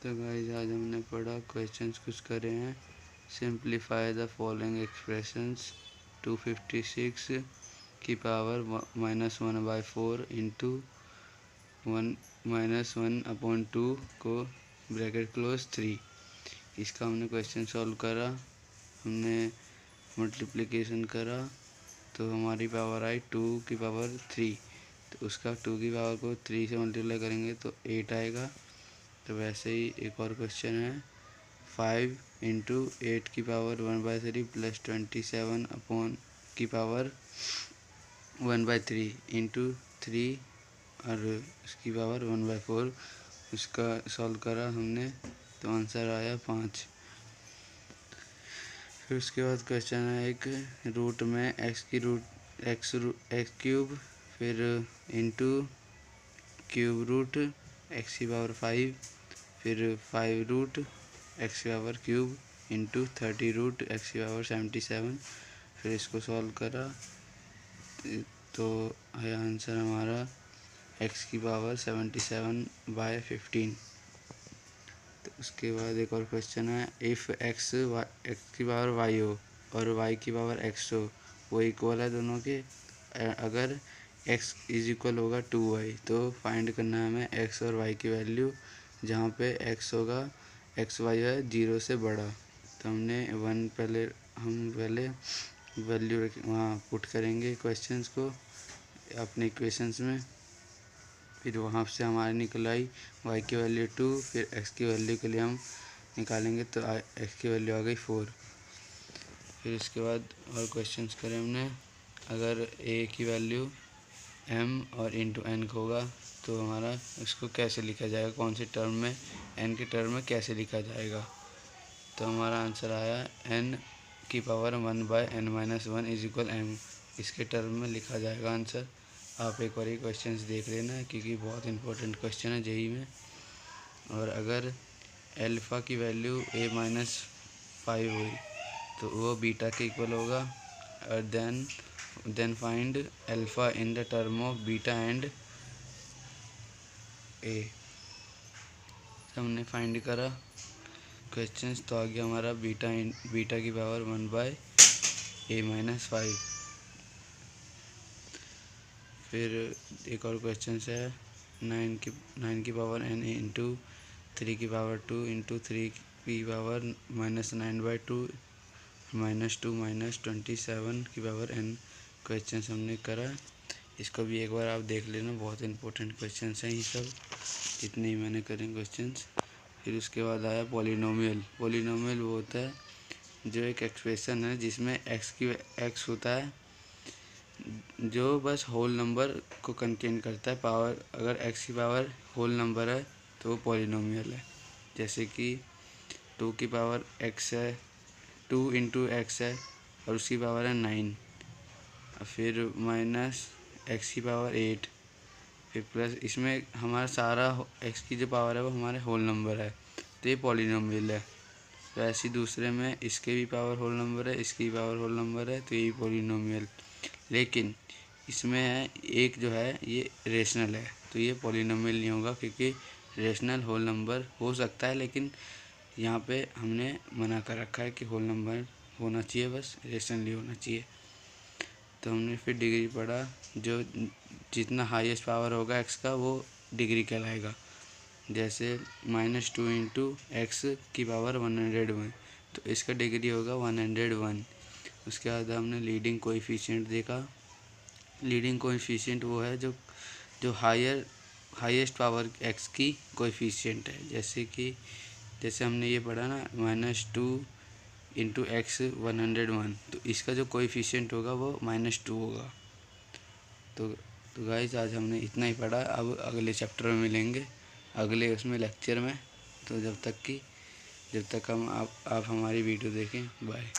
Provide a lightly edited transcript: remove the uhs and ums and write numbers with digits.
तो गाइस आज हमने पढ़ा क्वेश्चंस कुछ करे हैं। सिंप्लीफाई द फॉलोइंग एक्सप्रेशंस 256 की पावर -1/4 इंटू 1 को ब्रैकेट क्लोज 3। इसका हमने क्वेश्चन सॉल्व करा, हमने मल्टीप्लिकेशन करा तो हमारी पावर आई 2 की पावर 3। तो उसका 2 की पावर को 3 से मल्टीप्लाई करेंगे तो 8 आएगा। तो वैसे ही एक और क्वेश्चन है 5 इंटू 8 की पावर 1/3 प्लस 27 अपॉन की पावर 1/3 इंटू 3 और उसकी पावर 1/4। उसका सॉल्व करा हमने तो आंसर आया 5। फिर उसके बाद क्वेश्चन है एक रूट में एक्स क्यूब फिर इंटू क्यूब रूट एक्स की पावर 5 फिर 5 रूट एक्स की power cube into 30 root X की पावर 77। फिर इसको सॉल्व करा तो है आंसर हमारा एक्स की पावर 77/15। तो उसके बाद एक और क्वेश्चन है इफ़ एक्स की पावर वाई हो और वाई की पावर एक्स हो, वो इक्वल है दोनों के। अगर x इज इक्वल होगा 2y तो फाइंड करना है हमें x और y की वैल्यू, जहाँ पे x होगा एक्स वाई है 0 से बड़ा। तो हमने हम पहले वैल्यू वहाँ पुट करेंगे क्वेश्चंस को अपने इक्वेशंस में। फिर वहाँ से हमारे निकल आई y की वैल्यू 2, फिर x की वैल्यू के लिए हम निकालेंगे तो x की वैल्यू आ गई 4। फिर इसके बाद और क्वेश्चंस करें हमने, अगर a की वैल्यू m और इंटू n होगा तो हमारा इसको कैसे लिखा जाएगा, कौन से टर्म में, n के टर्म में कैसे लिखा जाएगा। तो हमारा आंसर आया n की power 1/n-1 is equal m। इसके टर्म में लिखा जाएगा आंसर। आप एक बार ये क्वेश्चंस देख लेना क्योंकि बहुत इंपॉर्टेंट क्वेश्चन है जेई में। और अगर अल्फ़ा की वैल्यू a-5 हुई तो वो बीटा के इक्वल होगा। और then find alpha in the term of beta and A. हमने फाइंड करा क्वेश्चंस तो आ गया हमारा बीटा की पावर 1/a-5। फिर एक और क्वेश्चन है 9 की पावर n इंटू 3 की पावर 2 इंटू 3 की पावर -9/2 -2 -27 की पावर n। क्वेश्चन हमने करा, इसको भी एक बार आप देख लेना, बहुत इंपॉर्टेंट क्वेश्चन हैं ये सब, जितने ही मैंने करे क्वेश्चंस। फिर उसके बाद आया पॉलिनोमियल। पॉलिनोमियल वो होता है जो एक एक्सप्रेशन है जिसमें एक्स होता है जो बस होल नंबर को कंटेन करता है। पावर अगर एक्स की पावर होल नंबर है तो वो पॉलिनोमियल है। जैसे कि 2 की पावर एक्स है, 2 इंटू एक्स है और उसकी पावर है 9, फिर माइनस एक्स की पावर 8, फिर प्लस इसमें हमारा सारा एक्स की जो पावर है वो हमारे होल नंबर है तो ये पॉलिनोमियल है। तो ऐसे दूसरे में इसके भी पावर होल नंबर है, इसकी भी पावर होल नंबर है तो ये पॉलिनोमियल। लेकिन इसमें है एक जो है ये रेशनल है तो ये पॉलिनोमियल नहीं होगा, क्योंकि रेशनल होल नंबर हो सकता है लेकिन यहाँ पे हमने मना कर रखा है कि होल नंबर होना चाहिए, बस रेशनल ही होना चाहिए। तो हमने फिर डिग्री पढ़ा, जो जितना हाईएस्ट पावर होगा एक्स का वो डिग्री कहलाएगा। जैसे -2 इंटू एक्स की पावर 101 तो इसका डिग्री होगा 101। उसके बाद हमने लीडिंग कोएफिशिएंट देखा। लीडिंग कोएफिशिएंट वो है जो हाईएस्ट पावर एक्स की कोएफिशिएंट है। जैसे हमने ये पढ़ा ना -2 इंटू एक्स 101 तो इसका जो कोएफिशिएंट होगा वो -2 होगा। तो गाइस आज हमने इतना ही पढ़ा। अब अगले चैप्टर में मिलेंगे, अगले उसमें लेक्चर में। तो जब तक हम आप हमारी वीडियो देखें, बाय।